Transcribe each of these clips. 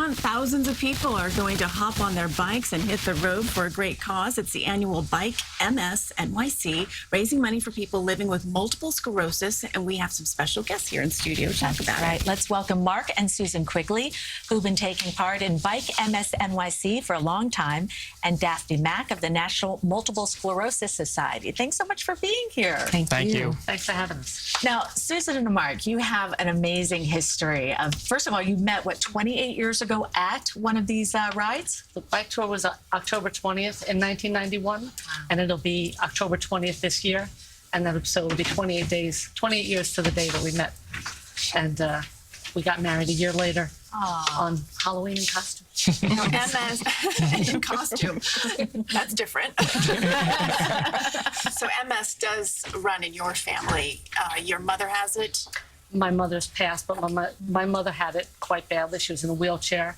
month, thousands of people are going to hop on their bikes and hit the road for a great cause. It's the annual Bike MS NYC, raising money for people living with multiple sclerosis. And we have some special guests here in studio to talk about it. Let's welcome Mark and Susan Quigley, who've been taking part in Bike MS NYC for a long time, and Daphne Mack of the National Multiple Sclerosis Society. Thanks so much for being here. Thank you. Thanks for having us. Now, Susan and Mark, you have an amazing history of, first of all, you met, 28 years ago at one of these rides? The bike tour was October 20th in 1991, and it'll be October 20th this year. And then, so it'll be 28 years to the day that we met. And we got married a year later on Halloween in costume. MS in costume. That's different. So MS does run in your family. Your mother has it? My mother's passed, but my mother had it quite badly. She was in a wheelchair.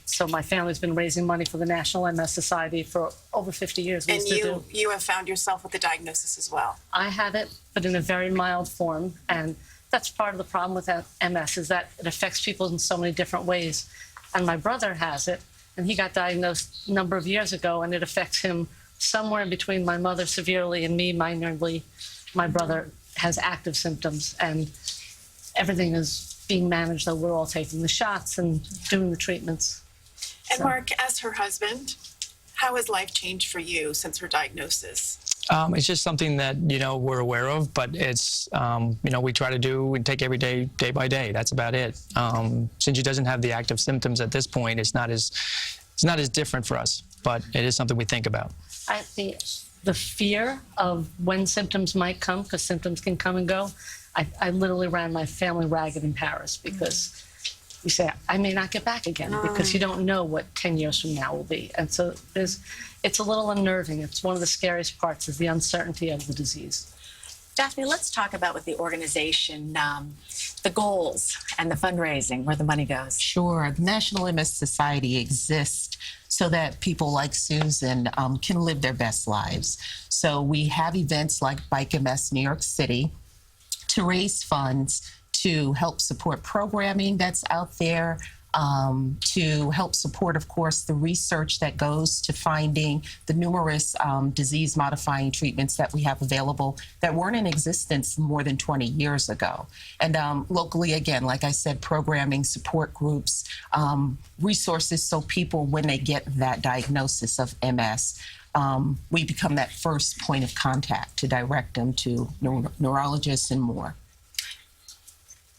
So my family's been raising money for the National MS Society for over 50 years. And you have found yourself with the diagnosis as well? I had it, but in a very mild form. And that's part of the problem with MS, is that it affects people in so many different ways. And my brother has it, and he got diagnosed a number of years ago, and it affects him somewhere in between my mother severely and me minorly. My brother has active symptoms, and everything is being managed, though we're all taking the shots and doing the treatments. And Mark, as her husband, how has life changed for you since her diagnosis? It's just something that, we're aware of, but it's, we try to do, we take every day, day by day. That's about it. Since she doesn't have the active symptoms at this point, it's not as different for us, but it is something we think about. The fear of when symptoms might come, because symptoms can come and go, I literally ran my family ragged in Paris, because you say, I may not get back again, because you don't know what 10 years from now will be. And so it's a little unnerving. It's one of the scariest parts, is the uncertainty of the disease. Daphne, let's talk about with the organization, the goals and the fundraising, where the money goes. Sure. The National MS Society exists so that people like Susan can live their best lives. So we have events like Bike MS New York City to raise funds to help support programming that's out there, to help support, of course, the research that goes to finding the numerous disease-modifying treatments that we have available that weren't in existence more than 20 years ago. And locally, again, like I said, programming, support groups, resources so people, when they get that diagnosis of MS, we become that first point of contact to direct them to neurologists and more.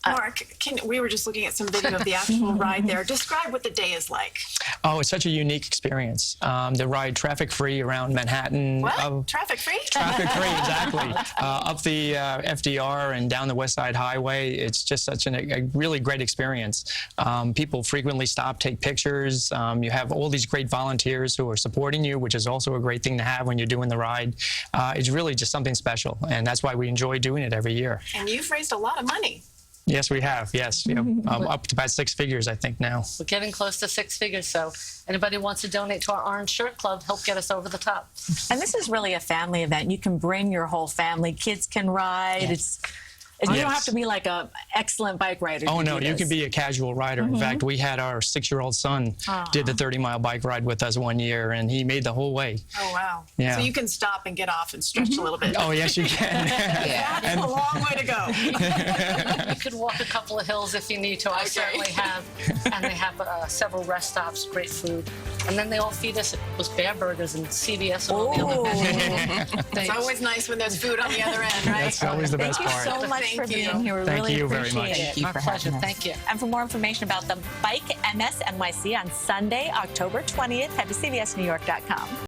Mark, we were just looking at some video of the actual ride there. Describe what the day is like. Oh, it's such a unique experience. The ride traffic-free around Manhattan. What? Traffic-free? Traffic-free, exactly. Up the FDR and down the West Side Highway. It's just such a really great experience. People frequently stop, take pictures. You have all these great volunteers who are supporting you, which is also a great thing to have when you're doing the ride. It's really just something special, and that's why we enjoy doing it every year. And you've raised a lot of money. Yes, we have. Yes, up to about 6 figures, I think, now. We're getting close to 6 figures, so anybody who wants to donate to our Orange Shirt Club, help get us over the top. And this is really a family event. You can bring your whole family. Kids can ride. Yes. You don't have to be like an excellent bike rider. Oh, no, you can be a casual rider. In fact, we had our 6-year-old son did the 30-mile bike ride with us one year, and he made the whole way. Oh, wow. Yeah. So you can stop and get off and stretch a little bit. Oh, yes, you can. That's a long way to go. You could walk a couple of hills if you need to. I certainly have. And they have several rest stops, great food. And then they all feed us those bear burgers and CVS and all the other It's always nice when there's food on the other end, right? That's always the best part. Thank you so much for being here. We Thank really you very appreciate much. it. Thank you My for pleasure. having us. Thank you. And for more information about the Bike MS NYC on Sunday, October 20th, head to cbsnewyork.com.